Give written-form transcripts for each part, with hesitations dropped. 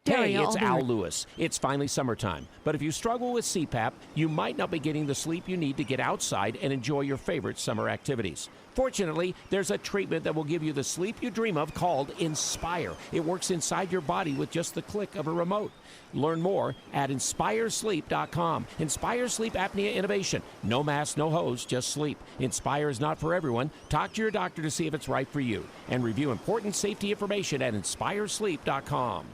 Hey, I'll it's be Al right- Lewis. It's finally summertime. But if you struggle with CPAP, you might not be getting the sleep you need to get outside and enjoy your favorite summer activities. Fortunately, there's a treatment that will give you the sleep you dream of called Inspire. It works inside your body with just the click of a remote. Learn more at InspireSleep.com. Inspire Sleep Apnea Innovation. No mask, no hose, just sleep. Inspire is not for everyone. Talk to your doctor to see if it's right for you. And review important safety information at InspireSleep.com.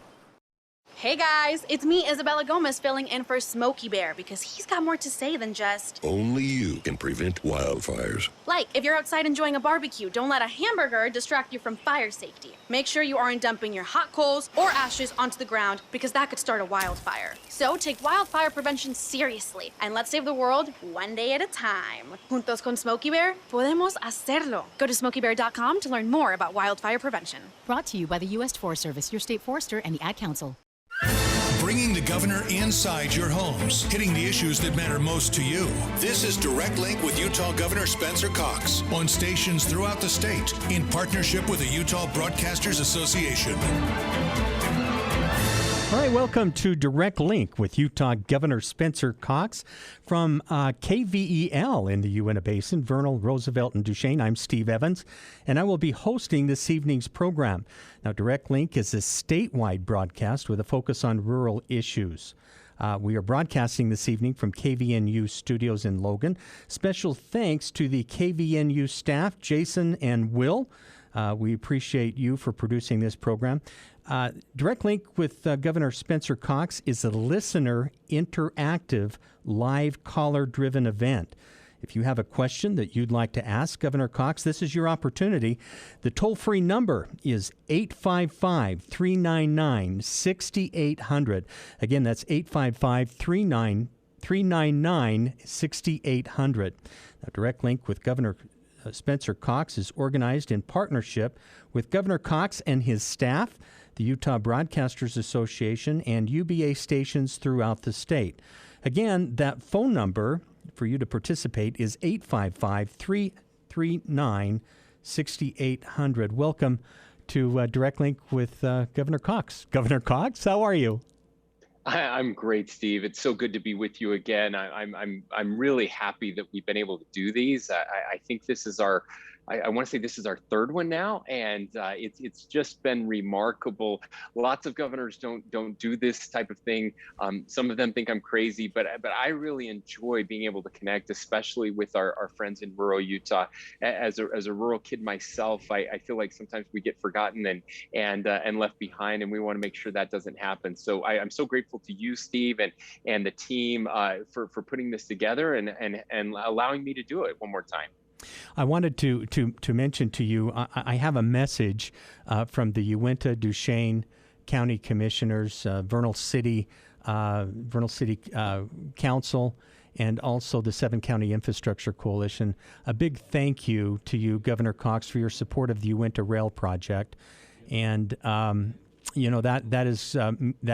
Hey guys, it's me, Isabella Gomez, filling in for Smokey Bear because he's got more to say than just... Only you can prevent wildfires. Like, if you're outside enjoying a barbecue, don't let a hamburger distract you from fire safety. Make sure you aren't dumping your hot coals or ashes onto the ground because that could start a wildfire. So take wildfire prevention seriously and let's save the world one day at a time. Juntos con Smokey Bear, podemos hacerlo. Go to smokeybear.com to learn more about wildfire prevention. Brought to you by the U.S. Forest Service, your state forester, and the Ad Council. Bringing the governor inside your homes, hitting the issues that matter most to you. This is Direct Link with Utah Governor Spencer Cox on stations throughout the state in partnership with the Utah Broadcasters Association. All right, welcome to Direct Link with Utah Governor Spencer Cox from KVEL in the Uinta Basin, Vernal, Roosevelt, and Duchesne. I'm Steve Evans, and I will be hosting this evening's program. Now, Direct Link is a statewide broadcast with a focus on rural issues. We are broadcasting this evening from KVNU studios in Logan. Special thanks to the KVNU staff, Jason and Will. We appreciate you for producing this program. Direct Link with Governor Spencer Cox is a listener interactive live caller-driven event. If you have a question that you'd like to ask Governor Cox, this is your opportunity. The toll-free number is 855-399-6800. Again, that's 855-399-6800. Now, Direct Link with Governor Spencer Cox is organized in partnership with Governor Cox and his staff, the Utah Broadcasters Association, and UBA stations throughout the state. Again, that phone number for you to participate is 855-339-6800. Welcome to Direct Link with Governor Cox. Governor Cox, how are you? I'm great, Steve. It's so good to be with you again. I'm really happy that we've been able to do these. I think this is our, I want to say this is our third one now, and it's just been remarkable. Lots of governors don't do this type of thing. Some of them think I'm crazy, but I really enjoy being able to connect, especially with our friends in rural Utah. As a rural kid myself, I feel like sometimes we get forgotten and left behind, and we want to make sure that doesn't happen. So I'm so grateful to you, Steve, and the team for putting this together and allowing me to do it one more time. I wanted to mention to you, I have a message from the Uinta Duchesne County Commissioners, Vernal City Council, and also the 7-County Infrastructure Coalition. A big thank you to you, Governor Cox, for your support of the Uinta Rail Project. And that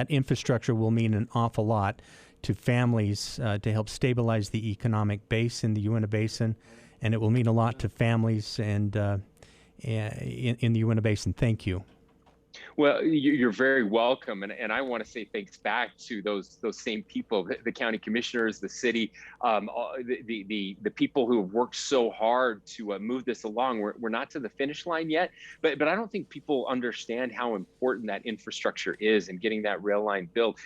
infrastructure will mean an awful lot to families to help stabilize the economic base in the Uinta Basin. And it will mean a lot to families and in the Uinta Basin. Thank you. Well, you're very welcome, and I want to say thanks back to those same people, the county commissioners, the city, the people who have worked so hard to move this along. We're not to the finish line yet, but I don't think people understand how important that infrastructure is and getting that rail line built.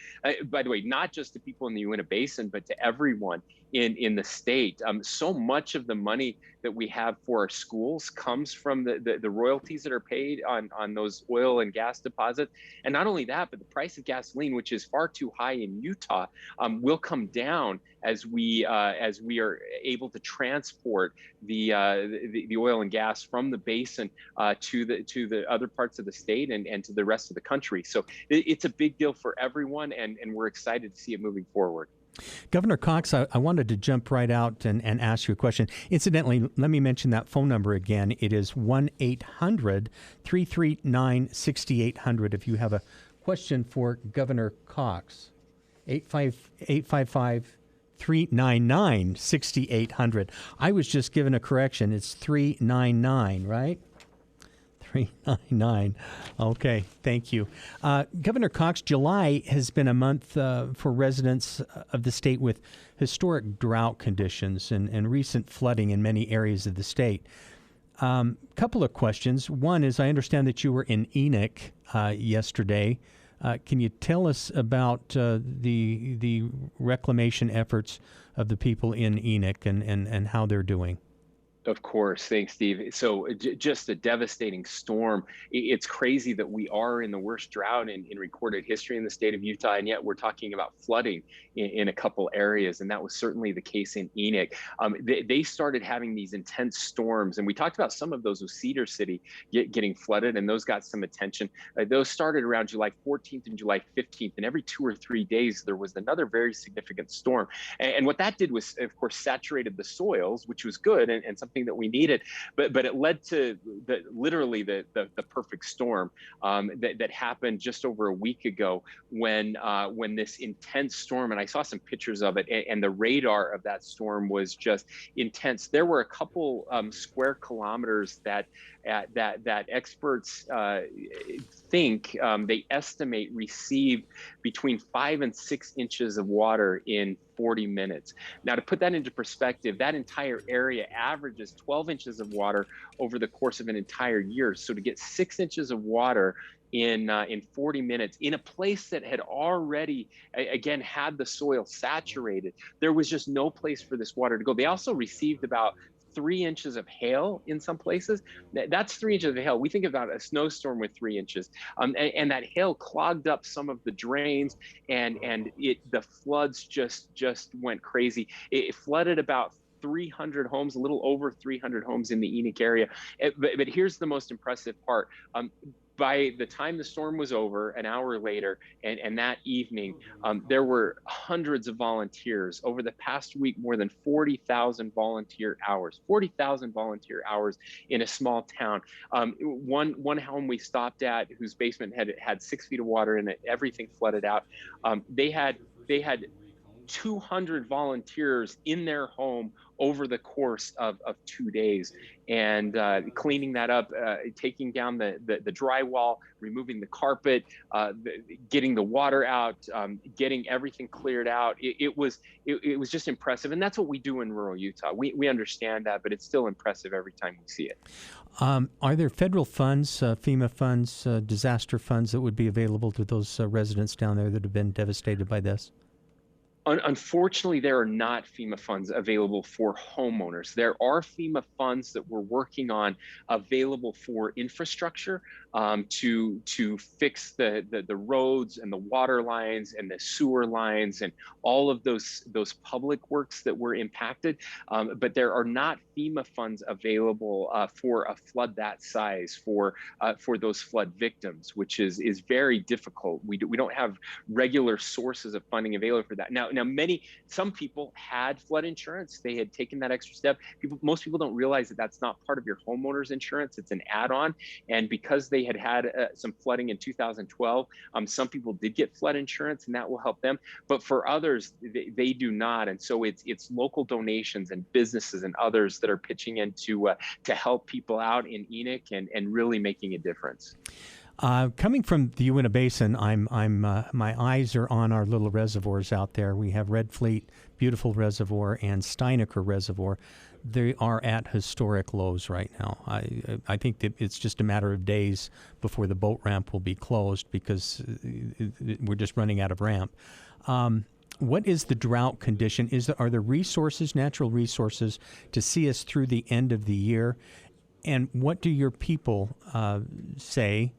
By the way, not just to people in the Uinta Basin, but to everyone in the state. So much of the money that we have for our schools comes from the royalties that are paid on those oil and gas deposits. And not only that, but the price of gasoline, which is far too high in Utah, will come down as we are able to transport the oil and gas from the basin to the other parts of the state and to the rest of the country. So it's a big deal for everyone, and we're excited to see it moving forward. Governor Cox, I wanted to jump right out and ask you a question. Incidentally, let me mention that phone number again. It is 1-800-339-6800 if you have a question for Governor Cox. 855-399-6800. I was just given a correction. It's 399, right? 399. Okay, thank you. Governor Cox, July has been a month for residents of the state with historic drought conditions and recent flooding in many areas of the state. Couple of questions. One is, I understand that you were in Enoch yesterday. Can you tell us about the reclamation efforts of the people in Enoch and how they're doing? Of course. Thanks, Steve. So just a devastating storm. It's crazy that we are in the worst drought in recorded history in the state of Utah, and yet we're talking about flooding in a couple areas, and that was certainly the case in Enoch. They started having these intense storms, and we talked about some of those with Cedar City getting flooded, and those got some attention. Those started around July 14th and July 15th, and every 2 or 3 days there was another very significant storm. And what that did was, of course, saturated the soils, which was good and something that we needed, but it led to literally the perfect storm that happened just over a week ago when this intense storm, and I saw some pictures of it, and the radar of that storm was just intense. There were a couple square kilometers that experts think they estimate received between 5 and 6 inches of water in 40 minutes. Now, to put that into perspective, that entire area averages 12 inches of water over the course of an entire year. So to get 6 inches of water in 40 minutes in a place that had already, again, had the soil saturated, there was just no place for this water to go. They also received about 3 inches of hail in some places. That's 3 inches of hail. We think about a snowstorm with 3 inches, and that hail clogged up some of the drains, and the floods just went crazy. It flooded about 300 homes, a little over 300 homes in the Enoch area. But here's the most impressive part. By the time the storm was over, an hour later, and that evening, there were hundreds of volunteers. Over the past week, more than 40,000 volunteer hours. 40,000 volunteer hours in a small town. One home we stopped at, whose basement had 6 feet of water in it, everything flooded out. They had 200 volunteers in their home over the course of 2 days, and cleaning that up, taking down the drywall, removing the carpet, getting the water out, getting everything cleared out. It was just impressive, and that's what we do in rural Utah. We understand that, but it's still impressive every time we see it. Are there federal funds, FEMA funds, disaster funds that would be available to those residents down there that have been devastated by this? Unfortunately, there are not FEMA funds available for homeowners. There are FEMA funds that we're working on available for infrastructure, to fix the roads and the water lines and the sewer lines and all of those public works that were impacted. But there are not FEMA funds available for a flood that size for those flood victims, which is very difficult. We don't have regular sources of funding available for that. Now, some people had flood insurance. They had taken that extra step. Most people don't realize that that's not part of your homeowner's insurance. It's an add-on. And because they had some flooding in 2012, some people did get flood insurance, and that will help them. But for others, they do not. And so it's local donations and businesses and others that are pitching in to help people out in Enoch and really making a difference. Coming from the Uinta Basin, my eyes are on our little reservoirs out there. We have Red Fleet, beautiful reservoir, and Steinecker Reservoir. They are at historic lows right now. I think that it's just a matter of days before the boat ramp will be closed because we're just running out of ramp. What is the drought condition? Are there resources, natural resources, to see us through the end of the year? And what do your people say?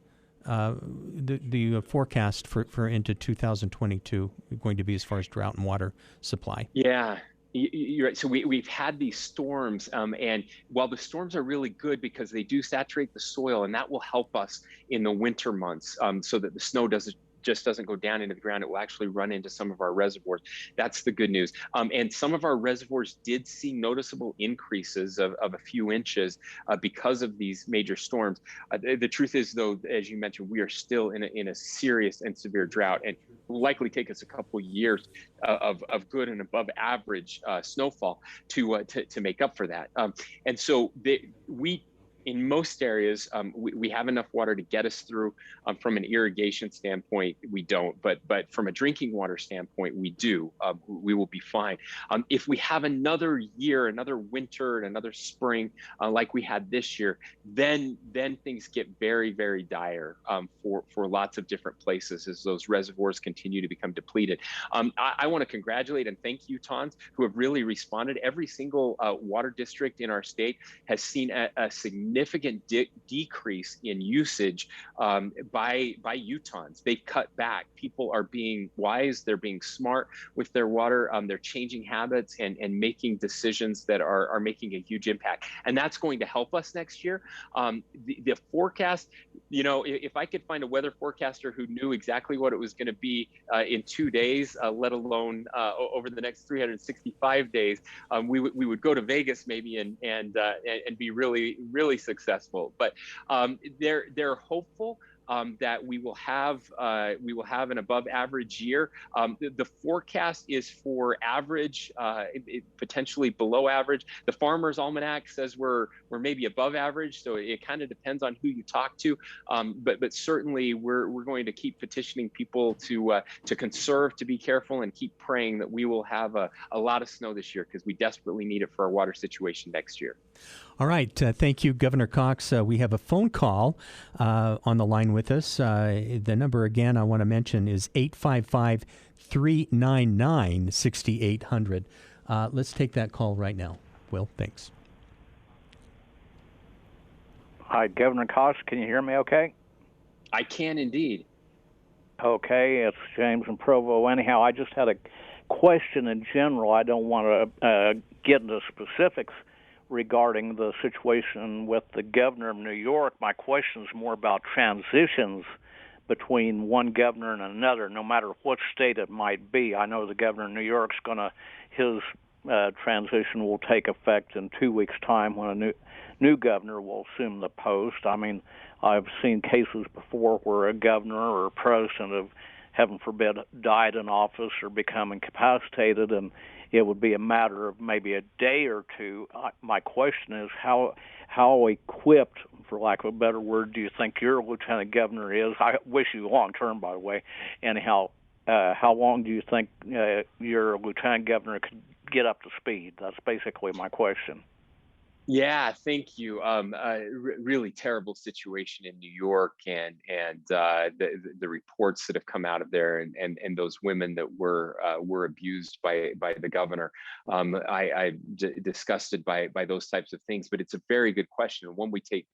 The forecast for into 2022 going to be as far as drought and water supply? Yeah. You're right. So we've had these storms, and while the storms are really good because they do saturate the soil, and that will help us in the winter months, so that the snow doesn't go down into the ground. It will actually run into some of our reservoirs. That's the good news. And some of our reservoirs did see noticeable increases of a few inches because of these major storms. The truth is, though, as you mentioned, we are still in a serious and severe drought, and it will likely take us a couple years of good and above average snowfall to make up for that. And so we in most areas, we have enough water to get us through. From an irrigation standpoint, we don't, but from a drinking water standpoint, we do. We will be fine. If we have another year, another winter, and another spring like we had this year, then things get very, very dire for lots of different places as those reservoirs continue to become depleted. I want to congratulate and thank Utahns who have really responded. Every single water district in our state has seen a significant decrease in usage by Utahns. They've cut back. People are being wise. They're being smart with their water. They're changing habits and making decisions that are making a huge impact. And that's going to help us next year. The forecast, if I could find a weather forecaster who knew exactly what it was going to be in 2 days, let alone over the next 365 days, we would go to Vegas maybe and be really, really successful. But they're hopeful that we will have an above average year. The forecast is for average, potentially below average. The Farmer's Almanac says we're maybe above average, so it kind of depends on who you talk to. But certainly we're going to keep petitioning people to conserve, to be careful, and keep praying that we will have a lot of snow this year because we desperately need it for our water situation next year. All right. Thank you, Governor Cox. We have a phone call on the line with us. The number again I want to mention is 855-399-6800. Let's take that call right now. Will, thanks. Hi, Governor Cox. Can you hear me okay? I can indeed. Okay. It's James in Provo. Anyhow, I just had a question in general. I don't want to get into specifics regarding the situation with the governor of New York. My question is more about transitions between one governor and another, no matter what state it might be. I know the governor of New York's his transition will take effect in 2 weeks' time when a new governor will assume the post. I mean, I've seen cases before where a governor or a president have, heaven forbid, died in office or become incapacitated, and it would be a matter of maybe a day or two. My question is, how equipped, for lack of a better word, do you think your lieutenant governor is? I wish you long term, by the way. Anyhow, how long do you think your lieutenant governor could get up to speed? That's basically my question. Yeah, thank you. Really terrible situation in New York, and the reports that have come out of there, and those women that were abused by the governor. I'm disgusted by those types of things. But it's a very good question, and one we take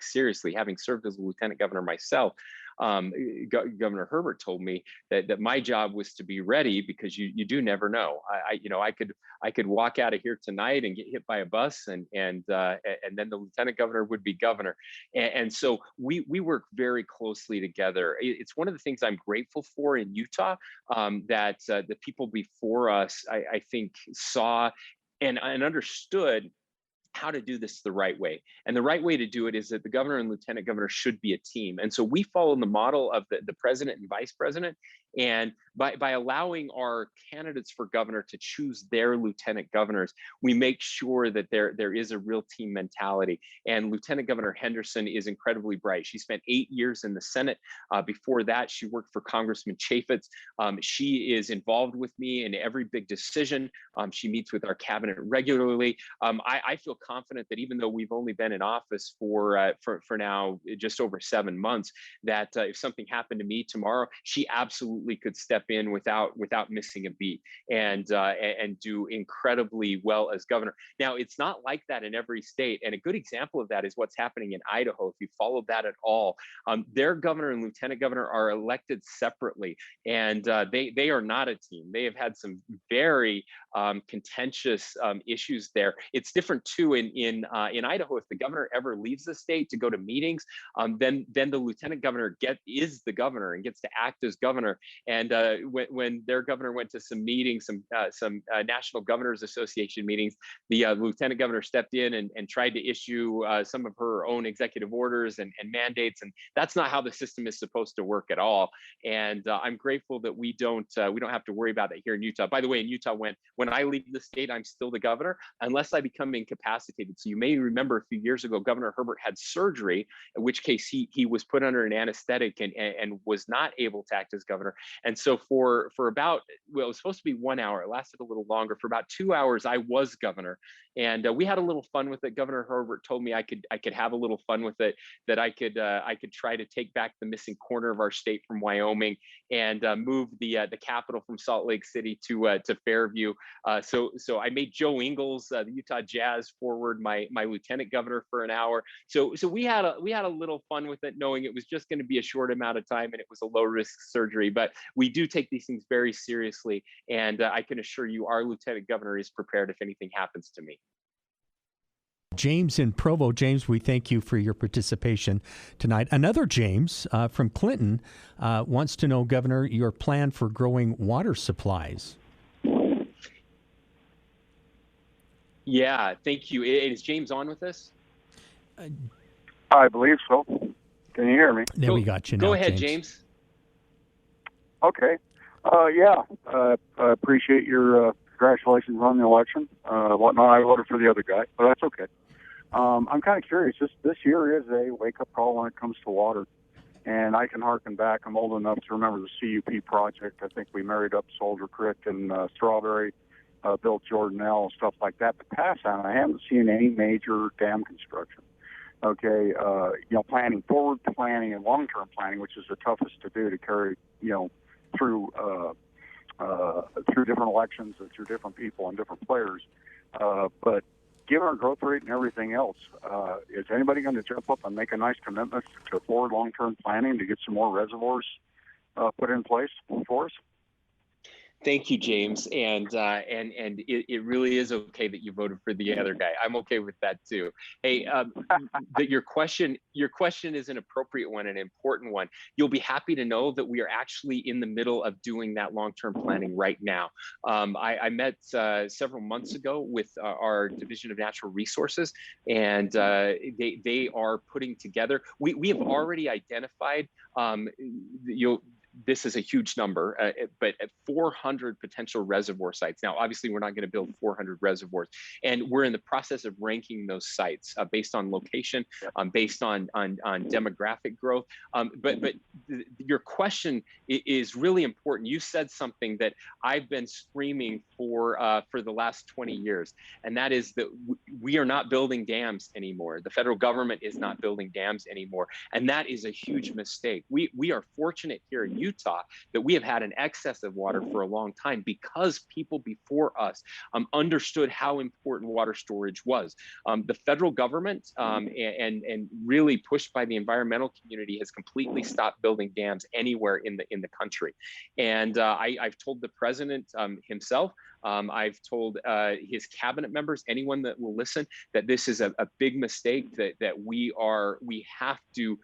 seriously. Having served as a lieutenant governor myself, Governor Herbert told me that my job was to be ready because you do never know. I could walk out of here tonight and get hit by a bus, and then the lieutenant governor would be governor. And so we work very closely together. It's one of the things I'm grateful for in Utah, that the people before us, I think, saw and understood how to do this the right way. And the right way to do it is that the governor and lieutenant governor should be a team. And so we follow the model of the president and vice president. And by allowing our candidates for governor to choose their lieutenant governors, we make sure that there is a real team mentality. And Lieutenant Governor Henderson is incredibly bright. She spent 8 years in the Senate. Before that, she worked for Congressman Chaffetz. She is involved with me in every big decision. She meets with our cabinet regularly. I feel confident that even though we've only been in office for now just over 7 months, that if something happened to me tomorrow, she absolutely could step in without missing a beat and do incredibly well as governor. Now, it's not like that in every state, and a good example of that is what's happening in Idaho. If you followed that at all, their governor and lieutenant governor are elected separately, and they are not a team. They have had some very contentious issues there. It's different too in Idaho. If the governor ever leaves the state to go to meetings, then the lieutenant governor is the governor and gets to act as governor. And when their governor went to some meetings, some National Governors Association meetings, the lieutenant governor stepped in and tried to issue some of her own executive orders and mandates, and that's not how the system is supposed to work at all. And I'm grateful that we don't have to worry about that here in Utah. By the way, in Utah, when I leave the state, I'm still the governor unless I become incapacitated. So you may remember a few years ago, Governor Herbert had surgery, in which case he was put under an anesthetic and was not able to act as governor. And so for about, well, it was supposed to be 1 hour. It lasted a little longer. For about 2 hours, I was governor, and we had a little fun with it. Governor Herbert told me I could have a little fun with it, that I could try to take back the missing corner of our state from Wyoming and move the capital from Salt Lake City to Fairview. So I made Joe Ingles, the Utah Jazz forward, my lieutenant governor for an hour. So we had a little fun with it, knowing it was just going to be a short amount of time and it was a low risk surgery. But we do take these things very seriously, and I can assure you, our lieutenant governor is prepared if anything happens to me. James in Provo. James, we thank you for your participation tonight. Another James from Clinton wants to know, Governor, your plan for growing water supplies. Yeah, thank you. Is James on with us? I believe so. Can you hear me? There we got you now. Go ahead, James. Okay. I appreciate your congratulations on the election. Whatnot, I voted for the other guy, but that's okay. I'm kind of curious. This year is a wake-up call when it comes to water. And I can harken back. I'm old enough to remember the CUP project. I think we married up Soldier Creek and Strawberry, built Jordanelle and stuff like that. But past that, I haven't seen any major dam construction. Okay, planning, forward planning and long-term planning, which is the toughest to do, to carry, through different elections and through different people and different players. But given our growth rate and everything else, is anybody going to jump up and make a nice commitment to forward long-term planning to get some more reservoirs put in place for us? Thank you, James. And it really is okay that you voted for the other guy. I'm okay with that too. Hey, your question is an appropriate one, an important one. You'll be happy to know that we are actually in the middle of doing that long-term planning right now. I met several months ago with our Division of Natural Resources, and they are putting together. We have already identified. This is a huge number, but at 400 potential reservoir sites. Now, obviously, we're not going to build 400 reservoirs, and we're in the process of ranking those sites based on location, based on demographic growth. But your question is really important. You said something that I've been screaming for the last 20 years, and that is that we are not building dams anymore. The federal government is not building dams anymore, and that is a huge mistake. We are fortunate here in Utah that we have had an excess of water for a long time because people before us understood how important water storage was. The federal government and really pushed by the environmental community has completely stopped building dams anywhere in the country. And I've told the president himself, I've told his cabinet members, anyone that will listen, that this is a big mistake, that we have to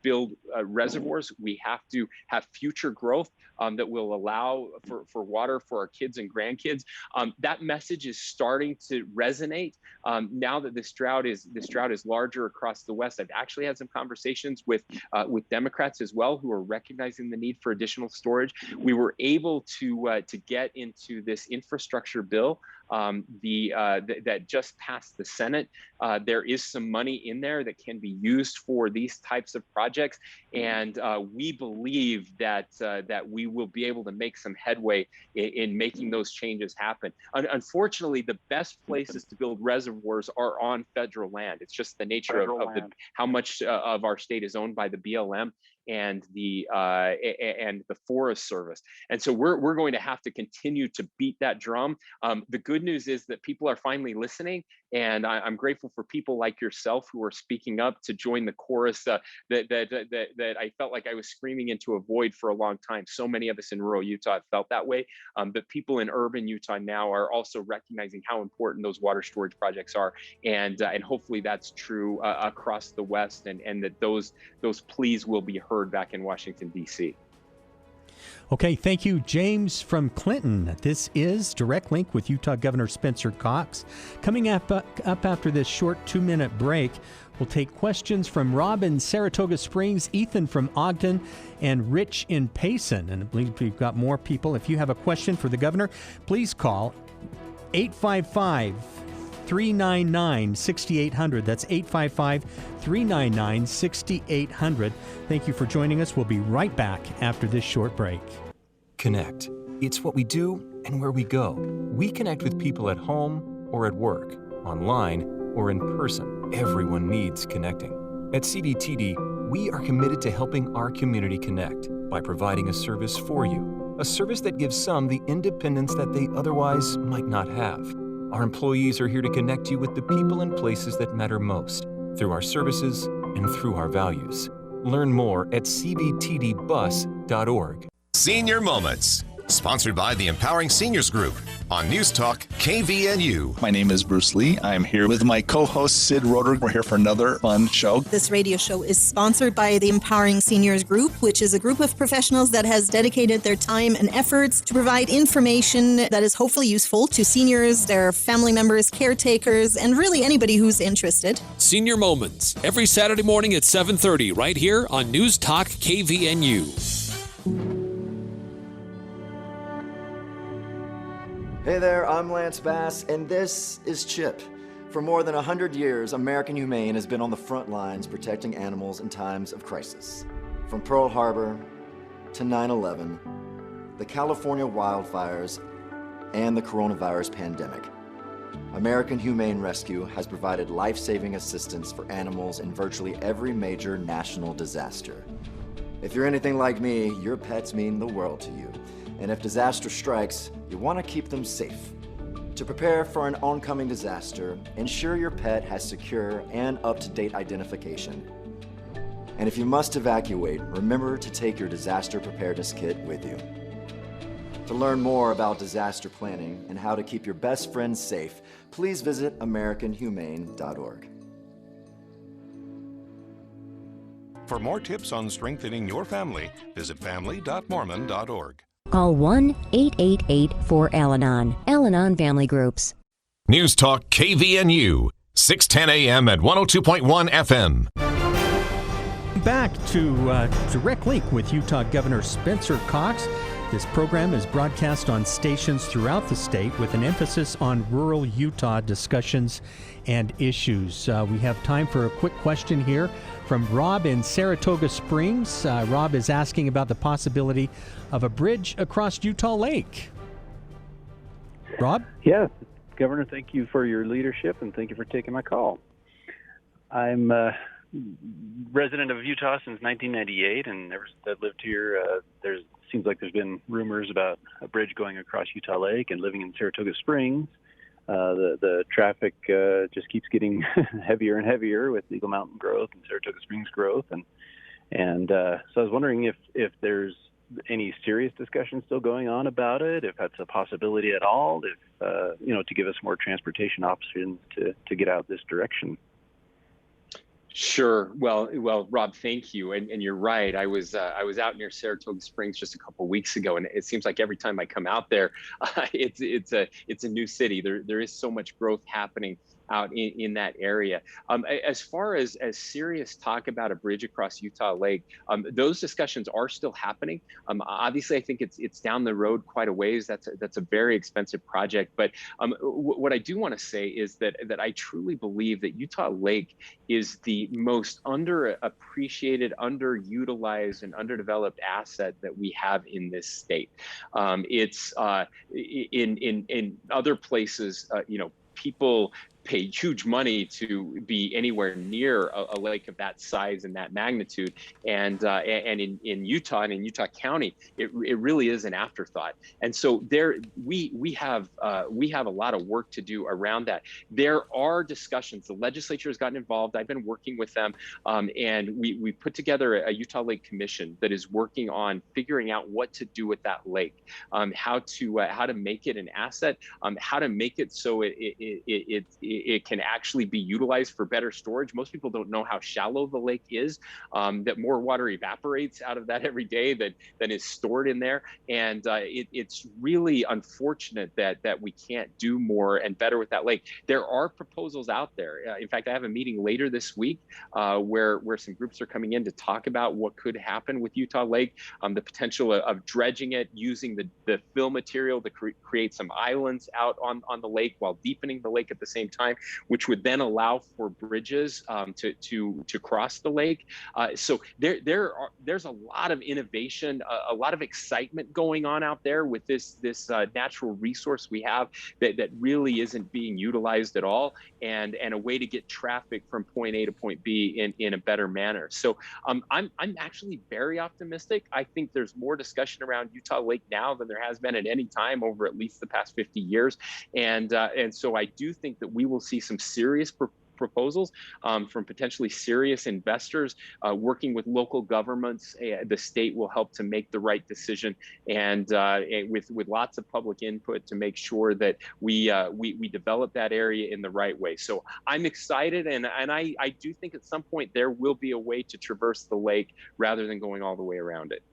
build reservoirs. We have to have future growth that will allow for water for our kids and grandkids. That message is starting to resonate now that this drought is larger across the West. I've actually had some conversations with Democrats as well, who are recognizing the need for additional storage. We were able to get into this infrastructure bill that just passed the Senate. There is some money in there that can be used for these types of projects, and we believe that we will be able to make some headway in making those changes happen. Unfortunately, the best places to build reservoirs are on federal land. It's just the nature of how much of our state is owned by the BLM and the Forest Service. And so we're going to have to continue to beat that drum. The good news is that people are finally listening, and I'm grateful for people like yourself who are speaking up to join the chorus that I felt like I was screaming into a void for a long time. So many of us in rural Utah have felt that way, but people in urban Utah now are also recognizing how important those water storage projects are, and hopefully that's true across the West, and that those pleas will be heard back in Washington, D.C. Okay, thank you, James from Clinton. This is Direct Link with Utah Governor Spencer Cox. Coming up after this short 2-minute break, we'll take questions from Rob in Saratoga Springs, Ethan from Ogden, and Rich in Payson. And I believe we've got more people. If you have a question for the governor, please call 855-399-6800. That's 855-399-6800. Thank you for joining us. We'll be right back after this short break. Connect. It's what we do and where we go. We connect with people at home or at work, online or in person. Everyone needs connecting. At CVTD, we are committed to helping our community connect by providing a service for you, a service that gives some the independence that they otherwise might not have. Our employees are here to connect you with the people and places that matter most through our services and through our values. Learn more at cvtdbus.org. Senior Moments, sponsored by the Empowering Seniors Group on News Talk KVNU. My name is Bruce Lee. I'm here with my co-host Sid Roder. We're here for another fun show. This radio show is sponsored by the Empowering Seniors Group, which is a group of professionals that has dedicated their time and efforts to provide information that is hopefully useful to seniors, their family members, caretakers, and really anybody who's interested. Senior Moments, every Saturday morning at 7:30 right here on News Talk KVNU. Hey there, I'm Lance Bass, and this is Chip. For more than 100 years, American Humane has been on the front lines protecting animals in times of crisis. From Pearl Harbor to 9/11, the California wildfires, and the coronavirus pandemic, American Humane Rescue has provided life-saving assistance for animals in virtually every major national disaster. If you're anything like me, your pets mean the world to you. And if disaster strikes, you want to keep them safe. To prepare for an oncoming disaster, ensure your pet has secure and up-to-date identification. And if you must evacuate, remember to take your disaster preparedness kit with you. To learn more about disaster planning and how to keep your best friends safe, please visit AmericanHumane.org. For more tips on strengthening your family, visit family.mormon.org. Call 1-888-4-ALANON. Al-Anon Family Groups. News Talk KVNU, 610 AM at 102.1 FM. Back to Direct Link with Utah Governor Spencer Cox. This program is broadcast on stations throughout the state with an emphasis on rural Utah discussions and issues. We have time for a quick question here from Rob in Saratoga Springs. Rob is asking about the possibility of a bridge across Utah Lake. Rob? Yes, Governor, thank you for your leadership and thank you for taking my call. I'm a resident of Utah since 1998, and ever since I've lived here, seems like there's been rumors about a bridge going across Utah Lake, and living in Saratoga Springs, the traffic just keeps getting heavier and heavier with Eagle Mountain growth and Saratoga Springs growth, and so I was wondering if there's any serious discussion still going on about it, if that's a possibility at all, if to give us more transportation options to get out this direction. Sure. Well, Rob, thank you. And you're right. I was out near Saratoga Springs just a couple of weeks ago, and it seems like every time I come out there, it's a new city. There is so much growth happening out in that area. As far as serious talk about a bridge across Utah Lake, those discussions are still happening. Obviously, I think it's down the road quite a ways. That's a very expensive project. But what I do want to say is that I truly believe that Utah Lake is the most underappreciated, underutilized, and underdeveloped asset that we have in this state. It's in other places, people pay huge money to be anywhere near a lake of that size and that magnitude, and in Utah and in Utah County, it really is an afterthought. And so we have a lot of work to do around that. There are discussions. The legislature has gotten involved. I've been working with them, and we put together a Utah Lake Commission that is working on figuring out what to do with that lake, how to make it an asset, how to make it so it it can actually be utilized for better storage. Most people don't know how shallow the lake is, that more water evaporates out of that every day than is stored in there. And it's really unfortunate that we can't do more and better with that lake. There are proposals out there. In fact, I have a meeting later this week where some groups are coming in to talk about what could happen with Utah Lake, the potential of dredging it, using the fill material to create some islands out on the lake while deepening the lake at the same time, which would then allow for bridges to cross the lake. So there's a lot of innovation, a lot of excitement going on out there with this natural resource we have that really isn't being utilized at all, and a way to get traffic from point A to point B in a better manner. So I'm actually very optimistic. I think there's more discussion around Utah Lake now than there has been at any time over at least the past 50 years. And so I do think that we will see some serious proposals from potentially serious investors working with local governments. The state will help to make the right decision, and with lots of public input to make sure that we develop that area in the right way. So I'm excited, and I do think at some point there will be a way to traverse the lake rather than going all the way around it.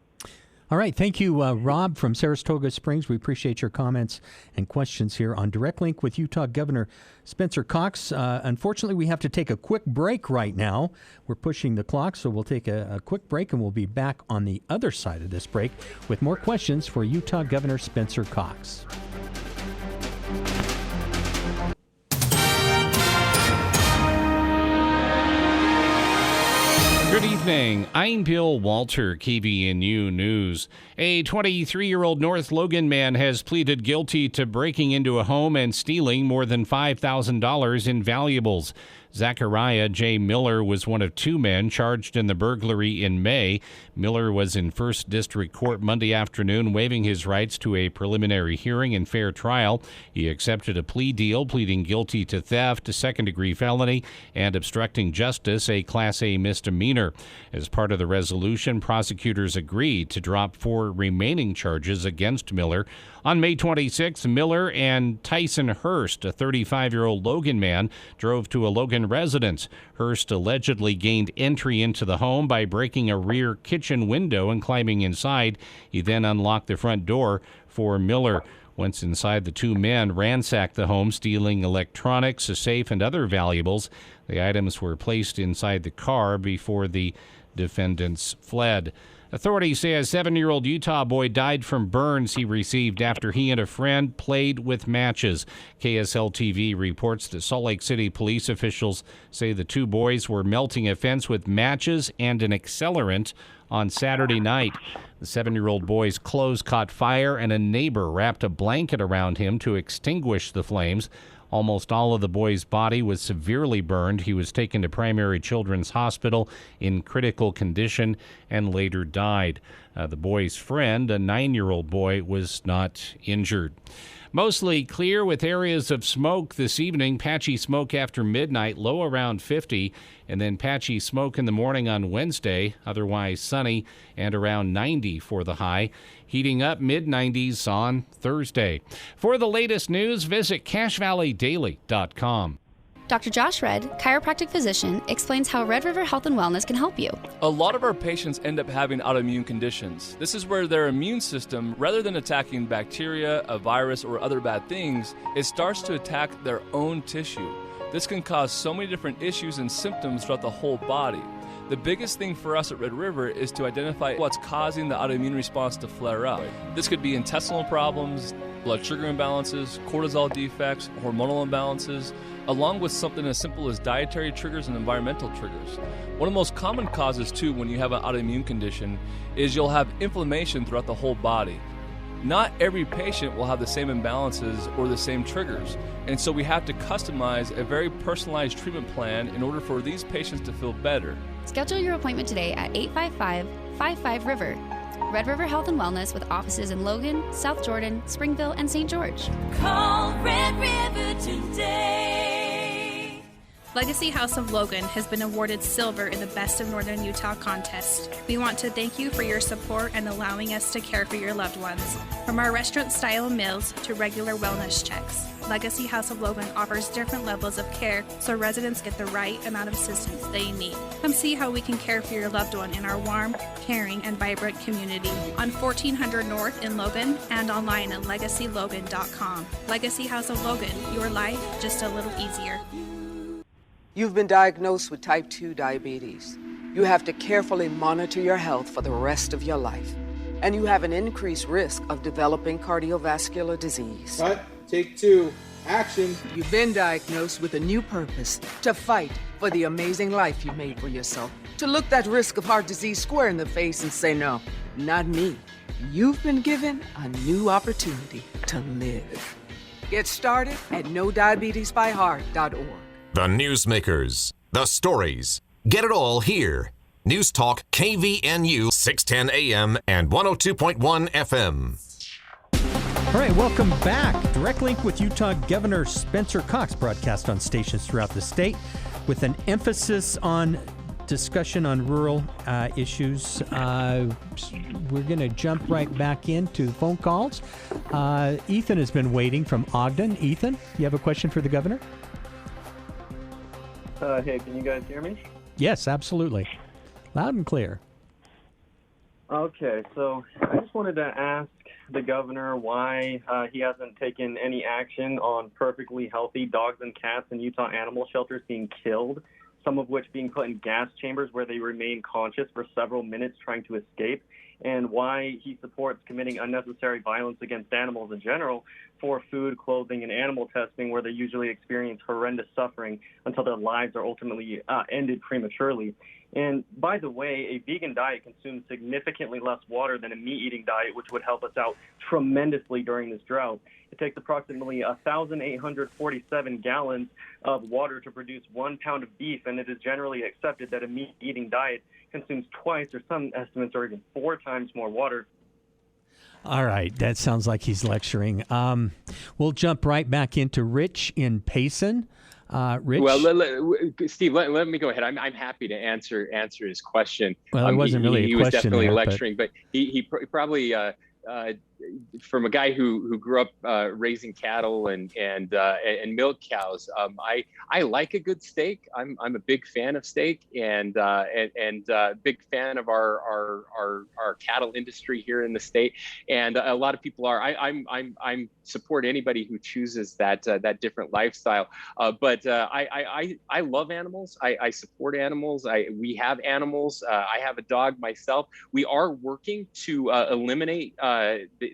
All right. Thank you, Rob from Saratoga Springs. We appreciate your comments and questions here on Direct Link with Utah Governor Spencer Cox. Unfortunately, we have to take a quick break right now. We're pushing the clock, so we'll take a quick break, and we'll be back on the other side of this break with more questions for Utah Governor Spencer Cox. Good evening. I'm Bill Walter, KVNU News. A 23-year-old North Logan man has pleaded guilty to breaking into a home and stealing more than $5,000 in valuables. Zachariah J. Miller was one of two men charged in the burglary in May. Miller was in First District Court Monday afternoon, waiving his rights to a preliminary hearing and fair trial. He accepted a plea deal, pleading guilty to theft, a second-degree felony, and obstructing justice, a Class A misdemeanor. As part of the resolution, prosecutors agreed to drop 4 remaining charges against Miller. On May 26th, Miller and Tyson Hurst, a 35-year-old Logan man, drove to a Logan residence. Hurst allegedly gained entry into the home by breaking a rear kitchen window and climbing inside. He then unlocked the front door for Miller. Once inside, the two men ransacked the home, stealing electronics, a safe, and other valuables. The items were placed inside the car before the defendants fled. Authorities say a 7-year-old Utah boy died from burns he received after he and a friend played with matches. KSL-TV reports that Salt Lake City police officials say the two boys were melting a fence with matches and an accelerant on Saturday night. The 7-year-old boy's clothes caught fire, and a neighbor wrapped a blanket around him to extinguish the flames. Almost all of the boy's body was severely burned. He was taken to Primary Children's Hospital in critical condition and later died. The boy's friend, a 9-year-old boy, was not injured. Mostly clear with areas of smoke this evening. Patchy smoke after midnight, low around 50, and then patchy smoke in the morning on Wednesday, otherwise sunny and around 90 for the high. Heating up mid-90s on Thursday. For the latest news, visit CacheValleyDaily.com. Dr. Josh Red, chiropractic physician, explains how Red River Health and Wellness can help you. A lot of our patients end up having autoimmune conditions. This is where their immune system, rather than attacking bacteria, a virus, or other bad things, it starts to attack their own tissue. This can cause so many different issues and symptoms throughout the whole body. The biggest thing for us at Red River is to identify what's causing the autoimmune response to flare up. This could be intestinal problems, blood sugar imbalances, cortisol defects, hormonal imbalances, along with something as simple as dietary triggers and environmental triggers. One of the most common causes, too, when you have an autoimmune condition is you'll have inflammation throughout the whole body. Not every patient will have the same imbalances or the same triggers, and so we have to customize a very personalized treatment plan in order for these patients to feel better. Schedule your appointment today at 855-55-RIVER. Red River Health and Wellness with offices in Logan, South Jordan, Springville, and St. George. Call Red River today. Legacy House of Logan has been awarded silver in the Best of Northern Utah contest. We want to thank you for your support and allowing us to care for your loved ones. From our restaurant-style meals to regular wellness checks, Legacy House of Logan offers different levels of care so residents get the right amount of assistance they need. Come see how we can care for your loved one in our warm, caring, and vibrant community on 1400 North in Logan and online at legacylogan.com. Legacy House of Logan, your life just a little easier. You've been diagnosed with type 2 diabetes. You have to carefully monitor your health for the rest of your life. And you have an increased risk of developing cardiovascular disease. Cut. Take 2. Action. You've been diagnosed with a new purpose, to fight for the amazing life you made for yourself. To look that risk of heart disease square in the face and say, no, not me. You've been given a new opportunity to live. Get started at NoDiabetesByHeart.org. The newsmakers, the stories. Get it all here. News Talk KVNU 610 AM and 102.1 FM. All right, welcome back. Direct link with Utah Governor Spencer Cox, broadcast on stations throughout the state with an emphasis on discussion on rural issues. We're going to jump right back into the phone calls. Ethan has been waiting from Ogden. Ethan, you have a question for the governor? Hey, can you guys hear me? Yes, absolutely. Loud and clear. Okay, so I just wanted to ask the governor why he hasn't taken any action on perfectly healthy dogs and cats in Utah animal shelters being killed, some of which being put in gas chambers where they remain conscious for several minutes trying to escape, and why he supports committing unnecessary violence against animals in general for food, clothing, and animal testing, where they usually experience horrendous suffering until their lives are ultimately ended prematurely. And by the way, a vegan diet consumes significantly less water than a meat-eating diet, which would help us out tremendously during this drought. It takes approximately 1,847 gallons of water to produce 1 pound of beef, and it is generally accepted that a meat-eating diet consumes twice, or some estimates are even 4 times more water. All right, that sounds like he's lecturing. We'll jump right back into Rich in Payson. Rich? Well, Steve, let me go ahead. I'm happy to answer his question. Well, it wasn't really a he question. Was definitely there, lecturing, but he probably from a guy who grew up raising cattle and milk cows. I like a good steak. I'm a big fan of steak and big fan of our cattle industry here in the state. And a lot of people are. I'm support anybody who chooses that different lifestyle. But I love animals. I support animals. We have animals. I have a dog myself. We are working to eliminate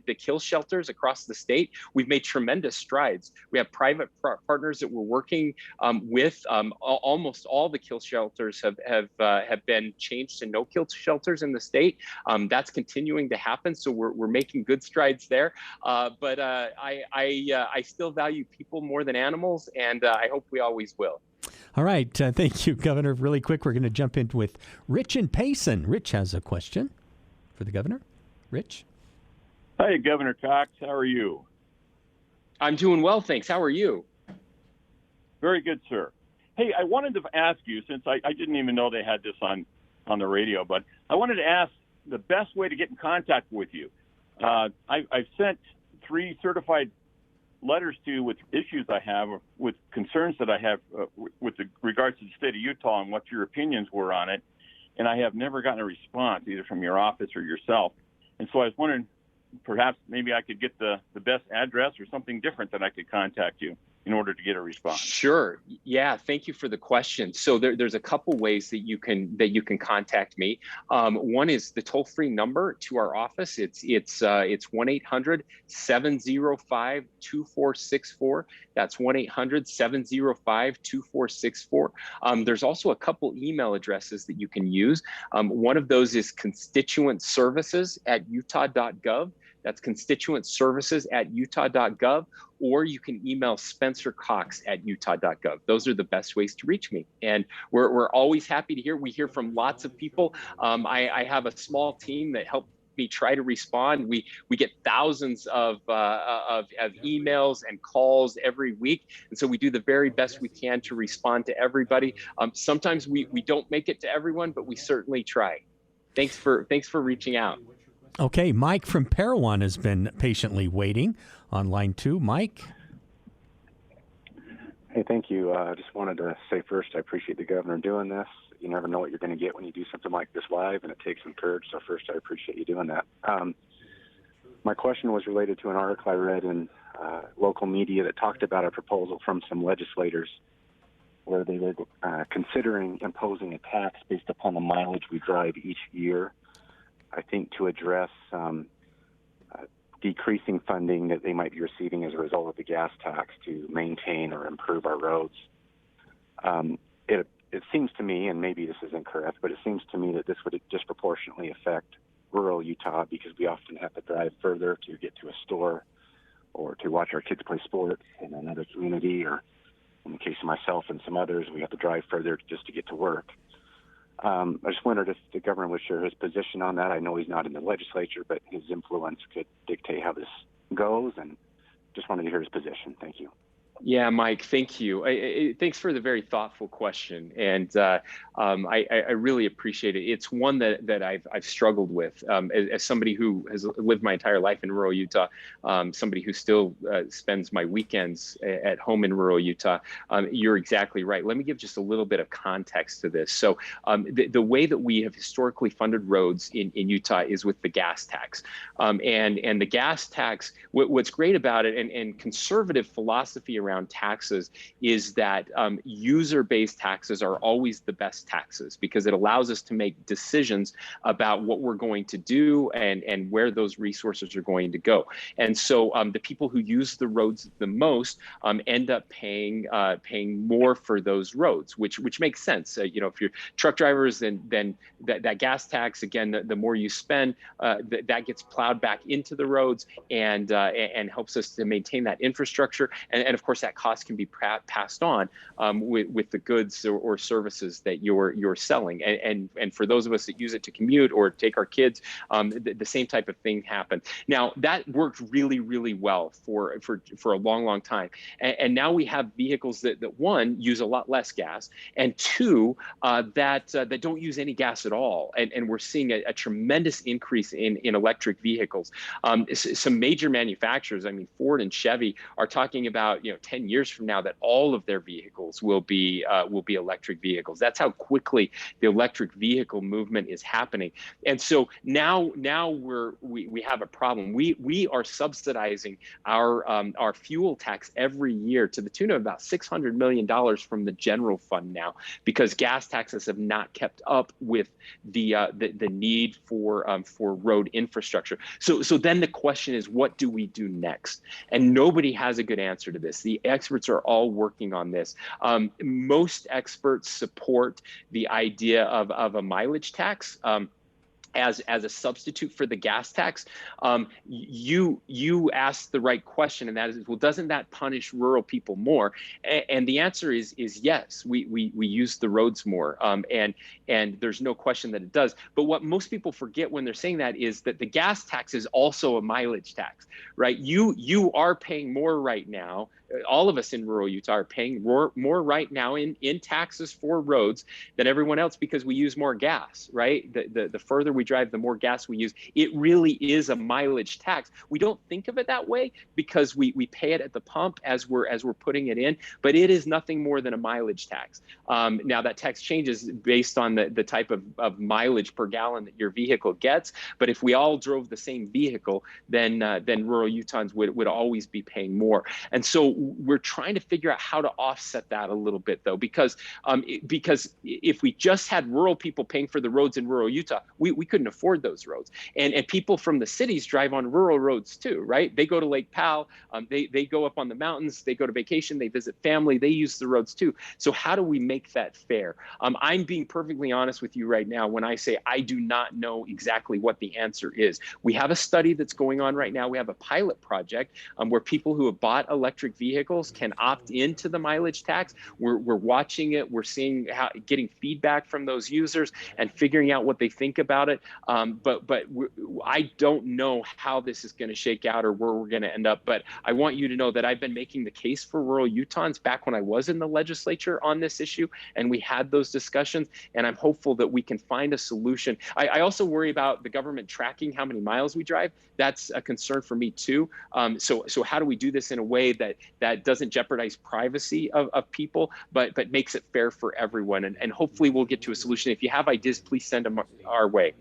the kill shelters across the state. We've made tremendous strides. We have private partners that we're working with. Almost all the kill shelters have been changed to no kill shelters in the state. That's continuing to happen. So we're making good strides there. But I still value people more than animals, and I hope we always will. All right. Thank you, Governor. Really quick, we're going to jump in with Rich in Payson. Rich has a question for the governor. Rich? Hi, Governor Cox. How are you? I'm doing well, thanks. How are you? Very good, sir. Hey, I wanted to ask you, since I didn't even know they had this on the radio, but I wanted to ask the best way to get in contact with you. I've sent 3 certified letters to you with issues I have, with concerns that I have with regards to the state of Utah and what your opinions were on it, and I have never gotten a response, either from your office or yourself. And so I was wondering, perhaps maybe I could get the best address or something different that I could contact you in order to get a response. Sure. Yeah. Thank you for the question. So there's a couple ways that you can contact me. One is the toll-free number to our office. It's 1-800-705-2464. That's 1-800-705-2464. There's also a couple email addresses that you can use. One of those is constituentservices@utah.gov. That's constituentservices@utah.gov, or you can email Spencer Cox @utah.gov. Those are the best ways to reach me. And we're always happy to hear. We hear from lots of people. I have a small team that help me try to respond. We get thousands of emails and calls every week. And so we do the very best we can to respond to everybody. Sometimes we don't make it to everyone, but we certainly try. Thanks for reaching out. Okay, Mike from Parowan has been patiently waiting on line 2. Mike? Hey, thank you. I just wanted to say first, I appreciate the governor doing this. You never know what you're going to get when you do something like this live, and it takes some courage. So first, I appreciate you doing that. My question was related to an article I read in local media that talked about a proposal from some legislators where they were considering imposing a tax based upon the mileage we drive each year, I think to address decreasing funding that they might be receiving as a result of the gas tax to maintain or improve our roads. It seems to me, and maybe this is incorrect, but it seems to me that this would disproportionately affect rural Utah because we often have to drive further to get to a store or to watch our kids play sports in another community, or in the case of myself and some others, we have to drive further just to get to work. I just wondered if the governor would share his position on that. I know he's not in the legislature, but his influence could dictate how this goes, and just wanted to hear his position. Thank you. Yeah, Mike, thank you. Thanks for the very thoughtful question, and I really appreciate it. It's one that I've struggled with as somebody who has lived my entire life in rural Utah, somebody who still spends my weekends at home in rural Utah. You're exactly right. Let me give just a little bit of context to this. So the way that we have historically funded roads in Utah is with the gas tax, and the gas tax. What's great about it, and conservative philosophy around taxes is that user-based taxes are always the best taxes because it allows us to make decisions about what we're going to do and where those resources are going to go. And so the people who use the roads the most end up paying more for those roads, which makes sense. If you're truck drivers, then that gas tax, again, the more you spend, that gets plowed back into the roads and helps us to maintain that infrastructure. And of course, that cost can be passed on with the goods or services that you're selling. And for those of us that use it to commute or take our kids, the same type of thing happened. Now that worked really, really well for a long, long time. And now we have vehicles that one, use a lot less gas, and two, that don't use any gas at all. And we're seeing a tremendous increase in electric vehicles. Some major manufacturers, I mean, Ford and Chevy, are talking about 10 years from now that all of their vehicles will be electric vehicles. That's how quickly the electric vehicle movement is happening. And so now we have a problem. We are subsidizing our fuel tax every year to the tune of about $600 million from the general fund now, because gas taxes have not kept up with the need for road infrastructure. So then the question is, what do we do next? And nobody has a good answer to this. The experts are all working on this. Most experts support the idea of a mileage tax. As a substitute for the gas tax. You asked the right question, and that is, well, doesn't that punish rural people more? And the answer is yes. We use the roads more, and there's no question that it does. But what most people forget when they're saying that is that the gas tax is also a mileage tax, right? You are paying more right now. All of us in rural Utah are paying more right now in taxes for roads than everyone else because we use more gas, right? The further we drive, the more gas we use. It really is a mileage tax. We don't think of it that way because we pay it at the pump as we're putting it in, but it is nothing more than a mileage tax. Now that tax changes based on the type of mileage per gallon that your vehicle gets. But if we all drove the same vehicle, then rural Utahns would always be paying more. And so we're trying to figure out how to offset that a little bit, though, because if we just had rural people paying for the roads in rural Utah, we couldn't afford those roads. And people from the cities drive on rural roads too, right? They go to Lake Powell, they go up on the mountains, they go to vacation, they visit family, they use the roads too. So how do we make that fair? I'm being perfectly honest with you right now when I say I do not know exactly what the answer is. We have a study that's going on right now. We have a pilot project where people who have bought electric vehicles can opt into the mileage tax. We're watching it. We're seeing getting feedback from those users and figuring out what they think about it. But I don't know how this is going to shake out or where we're going to end up. But I want you to know that I've been making the case for rural Utahns back when I was in the legislature on this issue, and we had those discussions. And I'm hopeful that we can find a solution. I also worry about the government tracking how many miles we drive. That's a concern for me too. So how do we do this in a way that that doesn't jeopardize privacy of people, but makes it fair for everyone. And hopefully we'll get to a solution. If you have ideas, please send them our way.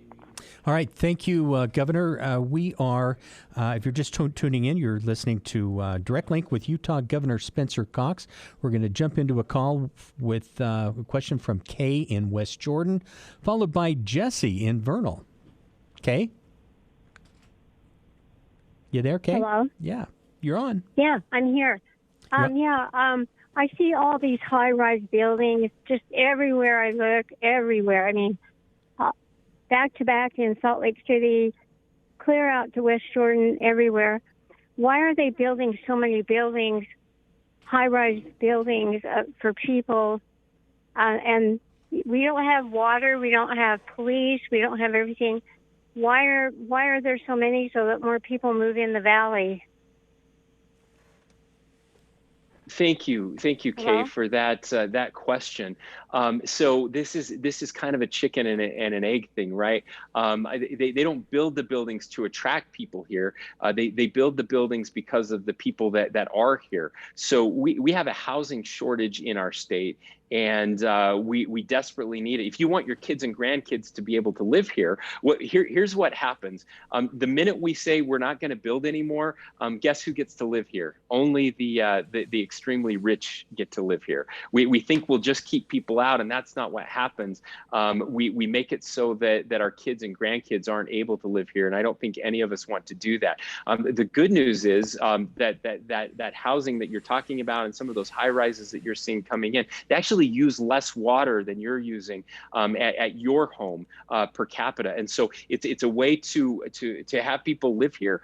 All right. Thank you, Governor. We are, if you're just tuning in, you're listening to Direct Link with Utah Governor Spencer Cox. We're going to jump into a call with a question from Kay in West Jordan, followed by Jesse in Vernal. Kay? You there, Kay? Hello? Yeah. You're on. Yeah, I'm here. I see all these high-rise buildings just everywhere I look, everywhere. I mean, back-to-back in Salt Lake City, clear out to West Jordan, everywhere. Why are they building so many buildings, high-rise buildings for people? And we don't have water, we don't have police, we don't have everything. Why are there so many so that more people move in the valley? Thank you, Kay, Hello? for that question. So this is kind of a chicken and an egg thing, right? They don't build the buildings to attract people here. They build the buildings because of the people that are here. So we have a housing shortage in our state. And we desperately need it. If you want your kids and grandkids to be able to live here, here's what happens. The minute we say we're not going to build anymore, guess who gets to live here? Only the extremely rich get to live here. We think we'll just keep people out, and that's not what happens. We make it so that our kids and grandkids aren't able to live here, and I don't think any of us want to do that. The good news is that housing that you're talking about and some of those high rises that you're seeing coming in, they actually use less water than you're using at your home per capita, and so it's a way to have people live here.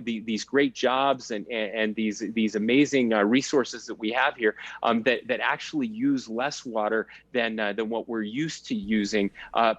These great jobs and these amazing resources that we have here that actually use less water than what we're used to using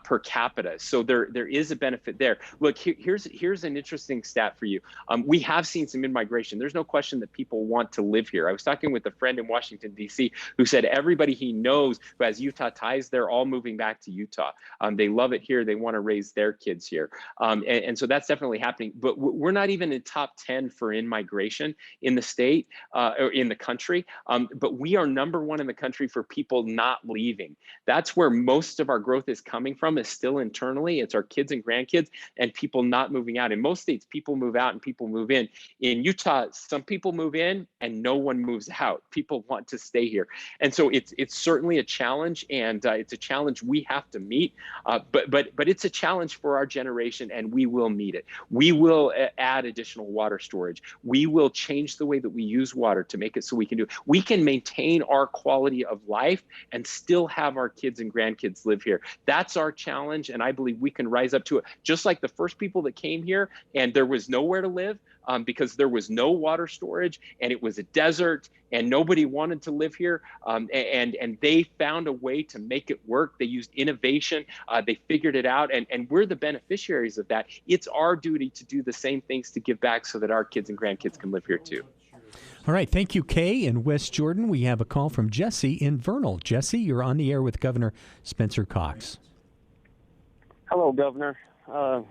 per capita. So there is a benefit there. Look, here's an interesting stat for you. We have seen some in-migration. There's no question that people want to live here. I was talking with a friend in Washington, D.C., who said everybody he knows who has Utah ties, they're all moving back to Utah. They love it here. They want to raise their kids here. And so that's definitely happening. But we're not even in top 10 for in-migration in the state or in the country. But we are number one in the country for people not leaving. That's where most of our growth is coming from, is still internally. It's our kids and grandkids and people not moving out. In most states, people move out and people move in. In Utah, some people move in and no one moves out. People want to stay here. And so it's certainly a challenge, and it's a challenge we have to meet. But it's a challenge for our generation, and we will meet it. We will add additional water storage. We will change the way that we use water to make it so we can maintain our quality of life and still have our kids and grandkids live here. That's our challenge, and I believe we can rise up to it. Just like the first people that came here and there was nowhere to live because there was no water storage and it was a desert and nobody wanted to live here, and they found a way to make it work. They used innovation. They figured it out, and we're the beneficiaries of that. It's our duty to do the same things to give back so that our kids and grandkids can live here too. All right. Thank you, Kay. In West Jordan, we have a call from Jesse in Vernal. Jesse, you're on the air with Governor Spencer Cox. Hello, Governor. I'll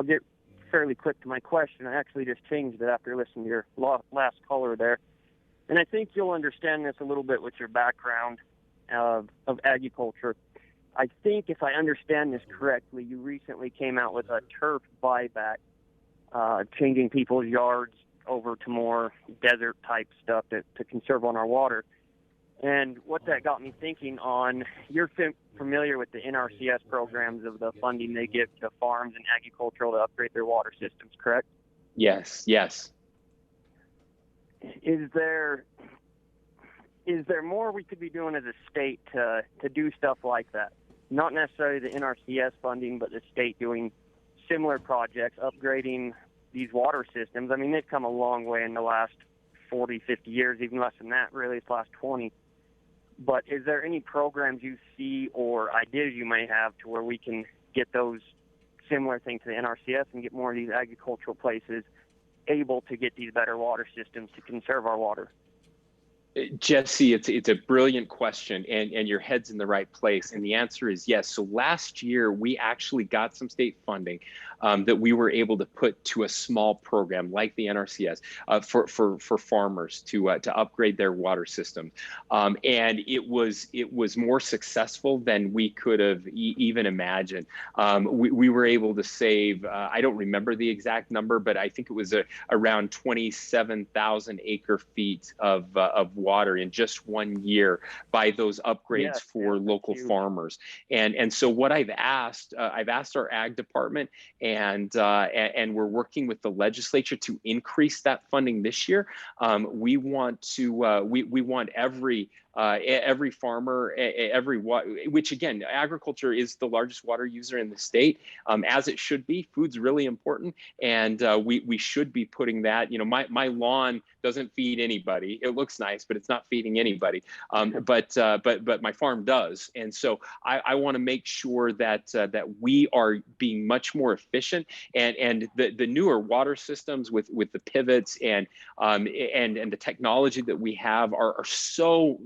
get fairly quick to my question. I actually just changed it after listening to your last caller there. And I think you'll understand this a little bit with your background of agriculture. I think if I understand this correctly, you recently came out with a turf buyback, changing people's yards over to more desert-type stuff to conserve on our water. And what that got me thinking on, you're familiar with the NRCS programs of the funding they give to farms and agricultural to upgrade their water systems, correct? Yes. Is there more we could be doing as a state to do stuff like that? Not necessarily the NRCS funding, but the state doing similar projects, upgrading these water systems. I mean, they've come a long way in the last 40, 50 years, even less than that, really, it's the last 20. But is there any programs you see or ideas you may have to where we can get those similar things to the NRCS and get more of these agricultural places able to get these better water systems to conserve our water? Jesse, it's a brilliant question, and your head's in the right place. And the answer is yes. So last year, we actually got some state funding that we were able to put to a small program like the NRCS for farmers to upgrade their water systems. And it was more successful than we could have even imagined. We were able to save, I don't remember the exact number, but I think it was around 27,000 acre feet of water in just 1 year by those upgrades for local farmers. And so what I've asked our ag department, and we're working with the legislature to increase that funding this year. We want every farmer, which again, agriculture is the largest water user in the state, as it should be. Food's really important, and we should be putting that. My lawn doesn't feed anybody. It looks nice, but it's not feeding anybody. But my farm does, and so I want to make sure that we are being much more efficient, and the newer water systems with the pivots and the technology that we have are so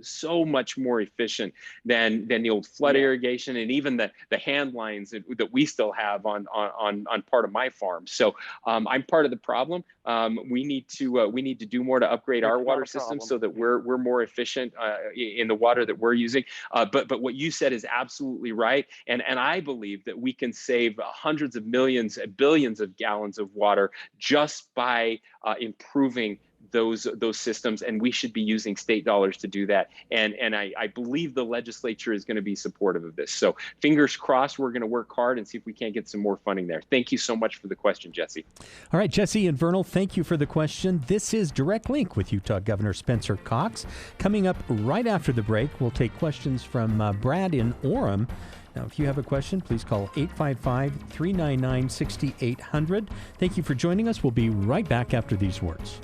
much more efficient than the old flood irrigation and even the hand lines that we still have on part of my farm. So I'm part of the problem. We need to do more to upgrade our water system so that we're more efficient in the water that we're using. But what you said is absolutely right, and I believe that we can save hundreds of millions, billions of gallons of water just by improving those systems, and we should be using state dollars to do that. And I believe the legislature is going to be supportive of this. So fingers crossed, we're going to work hard and see if we can't get some more funding there. Thank you so much for the question, Jesse. All right, Jesse and Vernal, thank you for the question. This is Direct Link with Utah Governor Spencer Cox. Coming up right after the break, we'll take questions from Brad in Orem. Now, if you have a question, please call 855-399-6800. Thank you for joining us. We'll be right back after these words.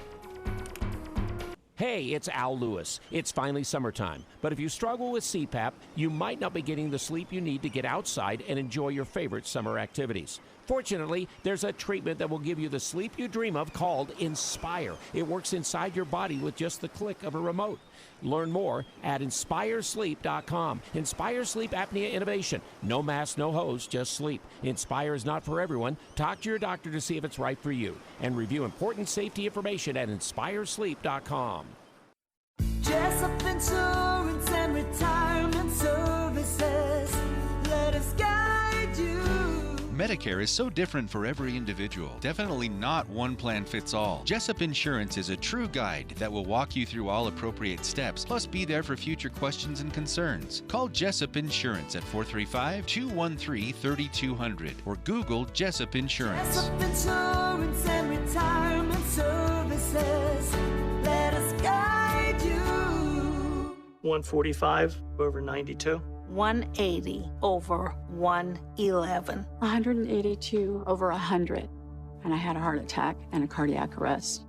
Hey, it's Al Lewis. It's finally summertime, but if you struggle with CPAP, you might not be getting the sleep you need to get outside and enjoy your favorite summer activities. Fortunately, there's a treatment that will give you the sleep you dream of called Inspire. It works inside your body with just the click of a remote. Learn more at InspireSleep.com. Inspire Sleep Apnea Innovation. No mask, no hose, just sleep. Inspire is not for everyone. Talk to your doctor to see if it's right for you. And review important safety information at InspireSleep.com. Jessup Insurance and Retirement Services. Let us guide you. Medicare is so different for every individual. Definitely not one plan fits all. Jessup Insurance is a true guide that will walk you through all appropriate steps, plus be there for future questions and concerns. Call Jessup Insurance at 435-213-3200 or Google Jessup Insurance. Jessup Insurance and Retirement Services. Let us guide you. 145 over 92. 180 over 111. 182 over 100. And I had a heart attack and a cardiac arrest,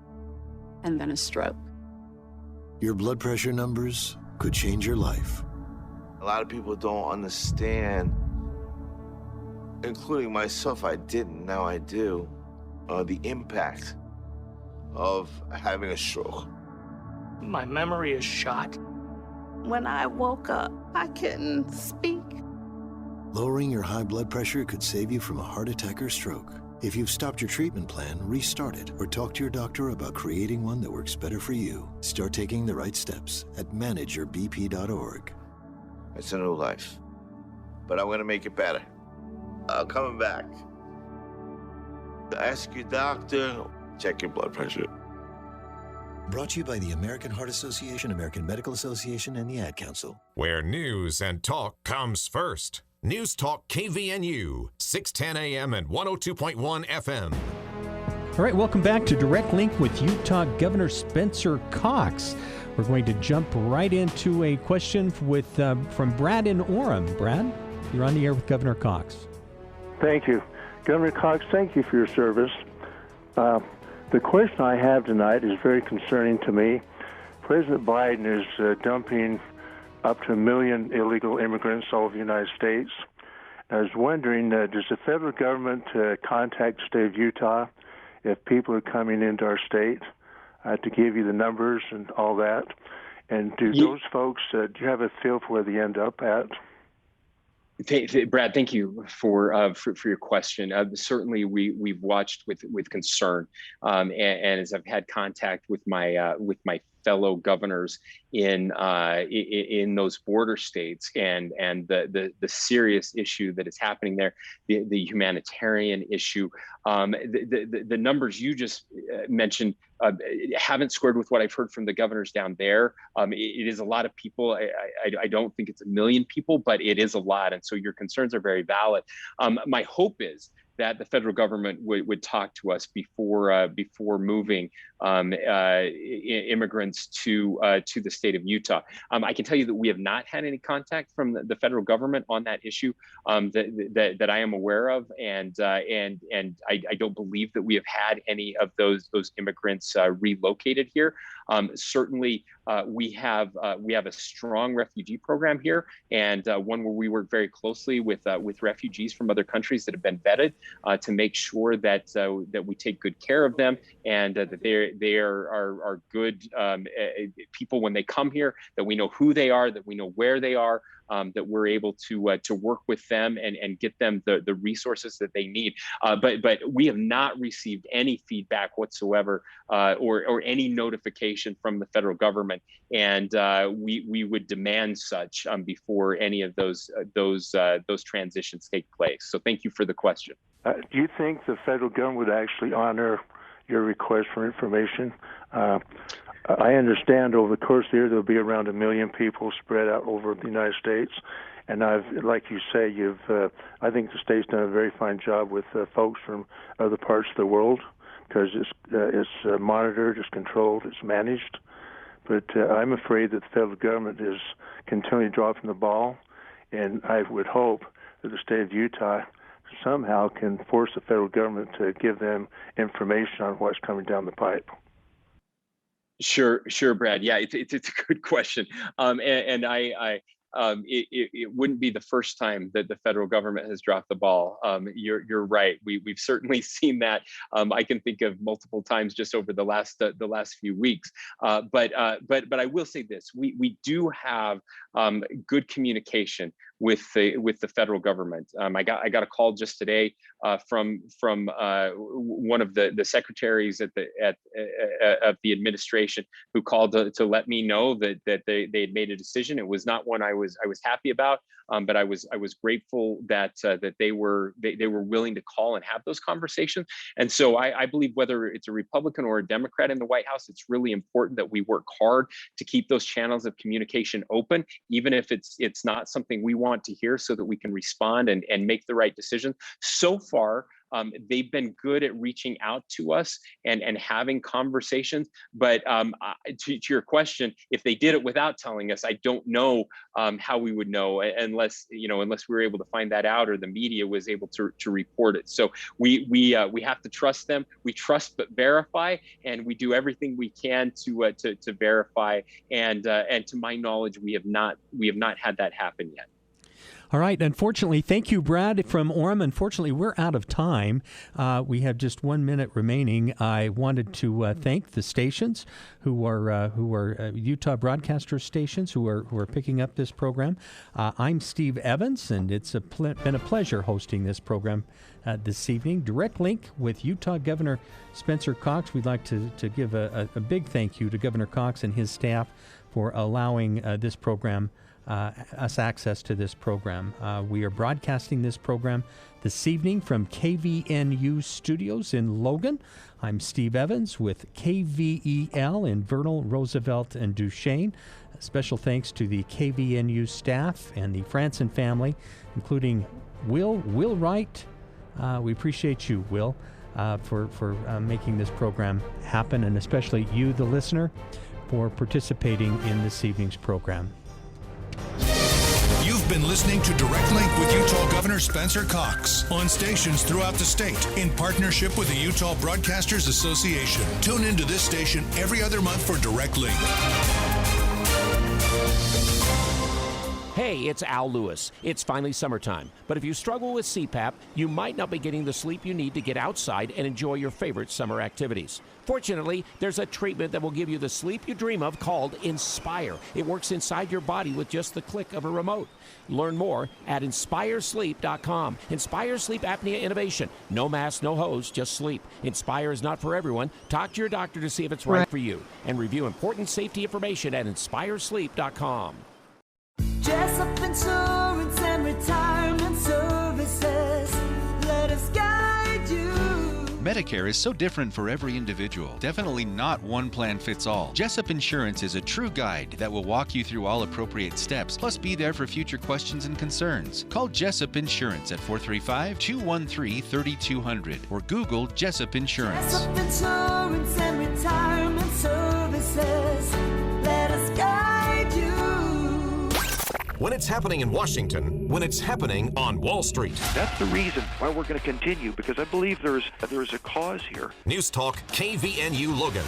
and then a stroke. Your blood pressure numbers could change your life. A lot of people don't understand, including myself. I didn't, now I do, the impact of having a stroke. My memory is shot. When I woke up, I couldn't speak. Lowering your high blood pressure could save you from a heart attack or stroke. If you've stopped your treatment plan, restart it or talk to your doctor about creating one that works better for you. Start taking the right steps at manageyourbp.org. It's a new life, but I'm going to make it better. I'm coming back. Ask your doctor, check your blood pressure. Brought to you by the American Heart Association, American Medical Association, and the Ad Council. Where news and talk comes first. News Talk KVNU, 610 AM and 102.1 FM. All right, welcome back to Direct Link with Utah Governor Spencer Cox. We're going to jump right into a question from Brad in Orem. Brad, you're on the air with Governor Cox. Thank you. Governor Cox, thank you for your service. The question I have tonight is very concerning to me. President Biden is dumping up to 1 million illegal immigrants all over the United States. I was wondering, does the federal government contact the state of Utah if people are coming into our state to give you the numbers and all that? And do those folks, do you have a feel for where they end up at? Brad, thank you for your question. Certainly, we've watched with concern, and as I've had contact with my fellow governors in those border states, and the serious issue that is happening there, the humanitarian issue, the numbers you just mentioned haven't squared with what I've heard from the governors down there. It is a lot of people. I don't think it's 1 million people, but it is a lot. And so your concerns are very valid. My hope is that the federal government would talk to us before moving immigrants to the state of Utah. I can tell you that we have not had any contact from the federal government on that issue that I am aware of, and I don't believe that we have had any of those immigrants relocated here. Certainly, we have a strong refugee program here, and one where we work very closely with refugees from other countries that have been vetted to make sure that we take good care of them, and that they are good people when they come here, that we know who they are, that we know where they are, that we're able to work with them and get them the resources that they need. But we have not received any feedback whatsoever or any notification from the federal government, and we would demand such before any of those transitions take place. So thank you for the question. Do you think the federal government would actually honor your request for information? I understand over the course of the year there'll be around 1 million people spread out over the United States, and like you say, I think the state's done a very fine job with folks from other parts of the world, because it's monitored, it's controlled, it's managed. But I'm afraid that the federal government is continually dropping the ball, and I would hope that the state of Utah somehow can force the federal government to give them information on what's coming down the pipe. Sure, Brad. Yeah, it's a good question, and it wouldn't be the first time that the federal government has dropped the ball. You're right. We've certainly seen that. I can think of multiple times just over the last few weeks. But I will say this: we do have good communication with the federal government. I got a call just today from one of the secretaries of the administration, who called to let me know that they had made a decision. It was not one I was happy about, but I was grateful that they were willing to call and have those conversations. And so I believe whether it's a Republican or a Democrat in the White House, it's really important that we work hard to keep those channels of communication open, even if it's not something we want to hear, so that we can respond and make the right decision. So far, they've been good at reaching out to us and having conversations. But to your question, if they did it without telling us, I don't know how we would know, unless we were able to find that out, or the media was able to report it. So we have to trust them. We trust but verify, and we do everything we can to verify. And to my knowledge, we have not had that happen yet. All right. Unfortunately, thank you, Brad from Orem. Unfortunately, we're out of time. We have just 1 minute remaining. I wanted to thank the stations who are Utah broadcaster stations who are picking up this program. I'm Steve Evans, and it's been a pleasure hosting this program this evening. Direct link with Utah Governor Spencer Cox. We'd like to give a big thank you to Governor Cox and his staff for allowing this program. Us access to this program. We are broadcasting this program this evening from KVNU Studios in Logan. I'm Steve Evans with KVEL in Vernal, Roosevelt, and Duchesne. Special thanks to the KVNU staff and the Franson family, including Will Wright. We appreciate you, Will, for making this program happen, and especially you, the listener, for participating in this evening's program. You've been listening to Direct Link with Utah Governor Spencer Cox on stations throughout the state in partnership with the Utah Broadcasters Association. Tune into this station every other month for Direct Link. Hey, it's Al Lewis. It's finally summertime, but if you struggle with CPAP, you might not be getting the sleep you need to get outside and enjoy your favorite summer activities. Fortunately, there's a treatment that will give you the sleep you dream of called Inspire. It works inside your body with just the click of a remote. Learn more at InspireSleep.com. Inspire Sleep Apnea Innovation. No mask, no hose, just sleep. Inspire is not for everyone. Talk to your doctor to see if it's right for you. And review important safety information at InspireSleep.com. Jessup Insurance and Retirement Services. Let us guide you. Medicare is so different for every individual. Definitely not one plan fits all. Jessup Insurance is a true guide that will walk you through all appropriate steps, plus be there for future questions and concerns. Call Jessup Insurance at 435-213-3200 or Google Jessup Insurance. Jessup Insurance and Retirement Services. Let us guide you. When it's happening in Washington, when it's happening on Wall Street. That's the reason why we're going to continue, because I believe there's a cause here. News Talk KVNU Logan.